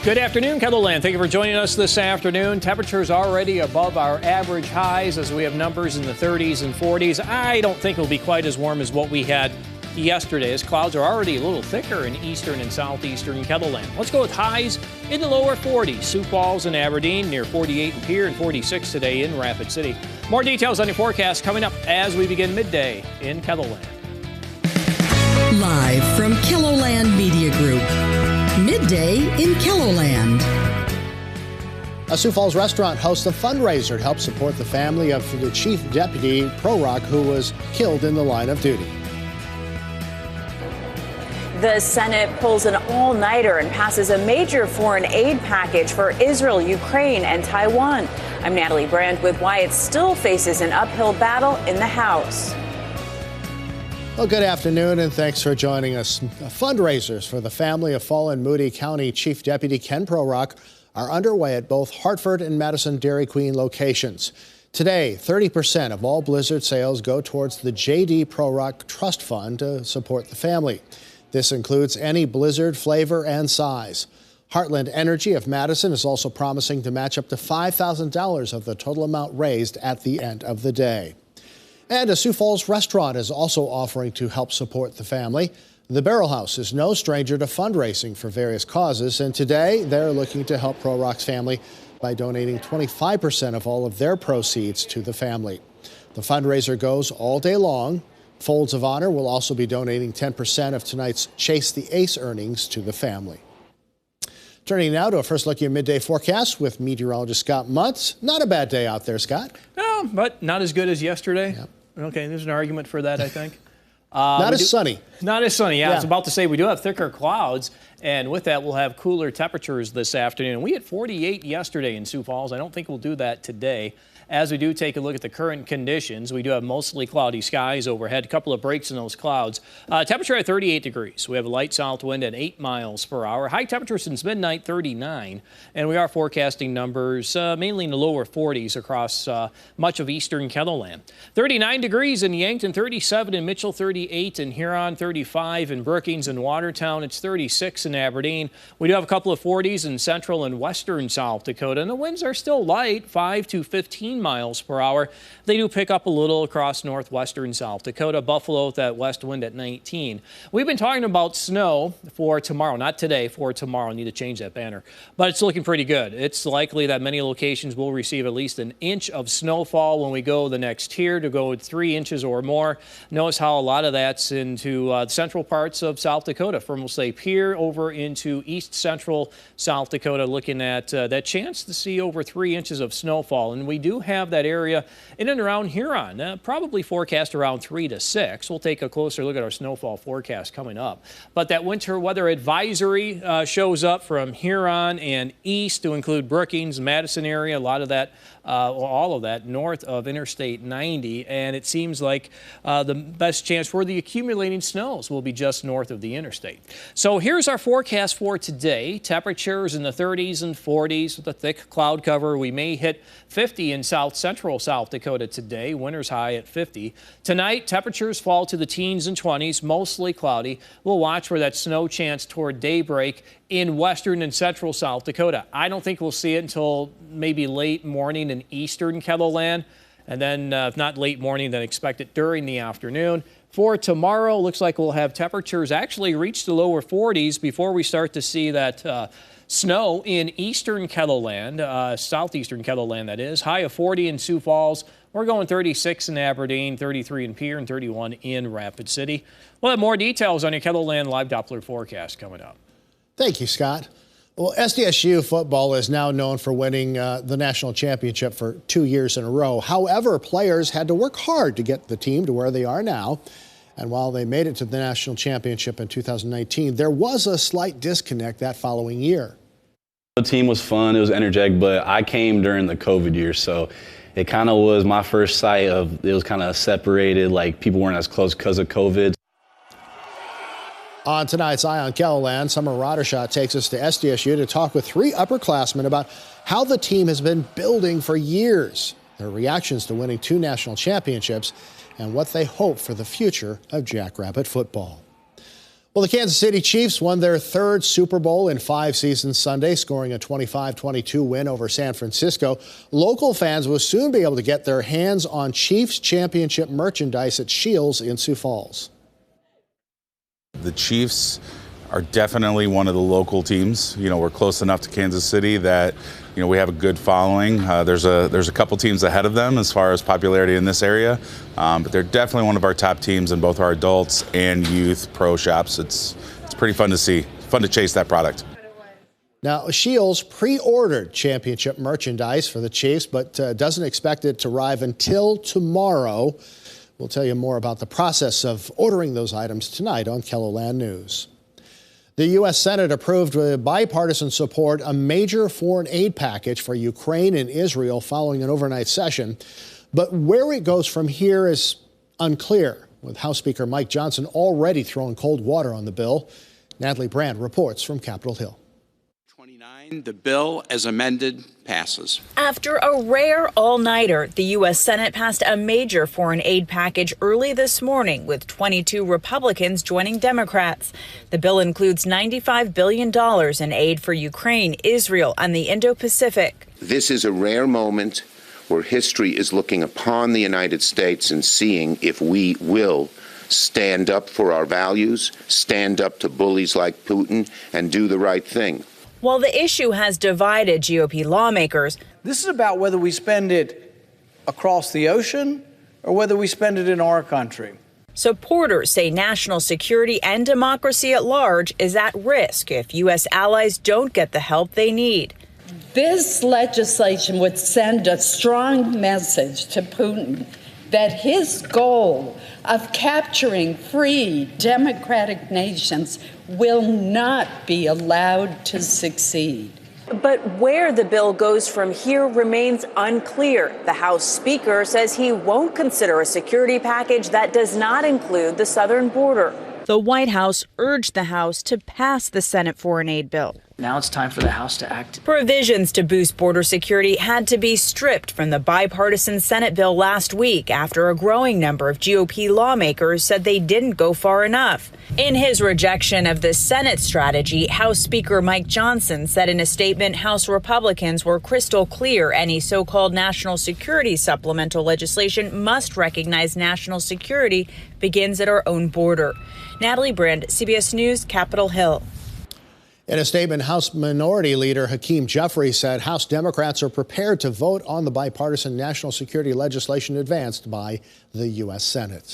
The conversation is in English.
Good afternoon, KELOLAND. Thank you for joining us this afternoon. Temperatures already above our average highs as we have numbers in the 30s and 40s. I don't think it'll be quite as warm as what we had yesterday, as clouds are already a little thicker in eastern and southeastern KELOLAND. Let's go with highs in the lower 40s. Sioux Falls and Aberdeen near 48 in Pierre and 46 today in Rapid City. More details on your forecast coming up as we begin midday in KELOLAND. Live from KELOLAND Media Group. Midday in KELOLAND. A Sioux Falls restaurant hosts a fundraiser to help support the family of the chief deputy pro-rock who was killed in the line of duty. The Senate pulls an all-nighter and passes a major foreign aid package for Israel, Ukraine, and Taiwan. I'm Natalie Brandt with why it still faces an uphill battle in the House. Well, good afternoon, and thanks for joining us. Fundraisers for the family of fallen Moody County Chief Deputy Ken Pro-Rock are underway at both Hartford and Madison Dairy Queen locations. Today, 30% of all Blizzard sales go towards the J.D. Pro-Rock Trust Fund to support the family. This includes any Blizzard flavor and size. Heartland Energy of Madison is also promising to match up to $5,000 of the total amount raised at the end of the day. And a Sioux Falls restaurant is also offering to help support the family. The Barrel House is no stranger to fundraising for various causes, and today they're looking to help Pro-Rock's family by donating 25% of all of their proceeds to the family. The fundraiser goes all day long. Folds of Honor will also be donating 10% of tonight's Chase the Ace earnings to the family. Turning now to a first look at your midday forecast with meteorologist Scott Muntz. Not a bad day out there, Scott. No, but not as good as yesterday. Yep. Okay, there's an argument for that, I think. Not as sunny. Not as sunny, yeah. I was about to say we do have thicker clouds, and with that we'll have cooler temperatures this afternoon. We had 48 yesterday in Sioux Falls. I don't think we'll do that today. As we do take a look at the current conditions, we do have mostly cloudy skies overhead, a couple of breaks in those clouds. Temperature at 38 degrees. We have a light south wind at 8 miles per hour. High temperature since midnight, 39. And we are forecasting numbers mainly in the lower 40s across much of eastern KELOLAND. 39 degrees in Yankton, 37 in Mitchell, 38 in Huron, 35 in Brookings and Watertown. It's 36 in Aberdeen. We do have a couple of 40s in central and western South Dakota. And the winds are still light, 5 to 15 miles per hour. They do pick up a little across northwestern South Dakota. Buffalo with that west wind at 19. We've been talking about snow for tomorrow, not today, for tomorrow. I need to change that banner. But it's looking pretty good. It's likely that many locations will receive at least an inch of snowfall when we go the next tier to go 3 inches or more. Notice how a lot of that's into the central parts of South Dakota, from we'll say Pierre over into east central South Dakota, looking at that chance to see over 3 inches of snowfall. And we do have that area in and around Huron, probably forecast around 3 to 6. We'll take a closer look at our snowfall forecast coming up. But that winter weather advisory shows up from Huron and east to include Brookings, Madison area, a lot of that, all of that north of Interstate 90. And it seems like the best chance for the accumulating snows will be just north of the interstate. So here's our forecast for today. Temperatures in the 30s and 40s with a thick cloud cover. We may hit 50 in south central South Dakota today. Winter's high at 50. Tonight, temperatures fall to the teens and 20s, mostly cloudy. We'll watch for that snow chance toward daybreak in western and central South Dakota. I don't think we'll see it until maybe late morning in eastern KELOLAND. And then if not late morning, then expect it during the afternoon. For tomorrow, looks like we'll have temperatures actually reach the lower 40s before we start to see that snow in eastern KELOLAND, southeastern KELOLAND that is. High of 40 in Sioux Falls. We're going 36 in Aberdeen, 33 in Pierre, and 31 in Rapid City. We'll have more details on your KELOLAND Live Doppler forecast coming up. Thank you, Scott. Well, SDSU football is now known for winning the national championship for 2 years in a row. However, players had to work hard to get the team to where they are now. And while they made it to the national championship in 2019, there was a slight disconnect that following year. The team was fun, it was energetic, but I came during the COVID year, so it kind of was my first sight of, it was kind of separated, like people weren't as close because of COVID. On tonight's Eye on KELOLAND, Summer Roddershot takes us to SDSU to talk with 3 upperclassmen about how the team has been building for years, their reactions to winning 2 national championships, and what they hope for the future of Jackrabbit football. Well, the Kansas City Chiefs won their third Super Bowl in 5 seasons Sunday, scoring a 25-22 win over San Francisco. Local fans will soon be able to get their hands on Chiefs championship merchandise at Shields in Sioux Falls. The Chiefs are definitely one of the local teams. You know, we're close enough to Kansas City that, you know, we have a good following. There's a couple teams ahead of them as far as popularity in this area, but they're definitely one of our top teams in both our adults and youth pro shops. It's pretty fun to see, fun to chase that product. Now, Shields pre-ordered championship merchandise for the Chiefs, but doesn't expect it to arrive until tomorrow. We'll tell you more about the process of ordering those items tonight on KELOLAND News. The U.S. Senate approved with bipartisan support a major foreign aid package for Ukraine and Israel following an overnight session. But where it goes from here is unclear, with House Speaker Mike Johnson already throwing cold water on the bill. Natalie Brand reports from Capitol Hill. The bill, as amended, passes. After a rare all-nighter, the U.S. Senate passed a major foreign aid package early this morning, with 22 Republicans joining Democrats. The bill includes $95 billion in aid for Ukraine, Israel, and the Indo-Pacific. This is a rare moment where history is looking upon the United States and seeing if we will stand up for our values, stand up to bullies like Putin, and do the right thing. While the issue has divided GOP lawmakers, this is about whether we spend it across the ocean or whether we spend it in our country. Supporters say national security and democracy at large is at risk if U.S. allies don't get the help they need. This legislation would send a strong message to Putin that his goal of capturing free, democratic nations will not be allowed to succeed. But where the bill goes from here remains unclear. The House Speaker says he won't consider a security package that does not include the southern border. The White House urged the House to pass the Senate foreign aid bill. Now it's time for the House to act. Provisions to boost border security had to be stripped from the bipartisan Senate bill last week after a growing number of GOP lawmakers said they didn't go far enough. In his rejection of the Senate strategy, House Speaker Mike Johnson said in a statement House Republicans were crystal clear any so-called national security supplemental legislation must recognize national security begins at our own border. Natalie Brand, CBS News, Capitol Hill. In a statement, House Minority Leader Hakeem Jeffries said House Democrats are prepared to vote on the bipartisan national security legislation advanced by the U.S. Senate.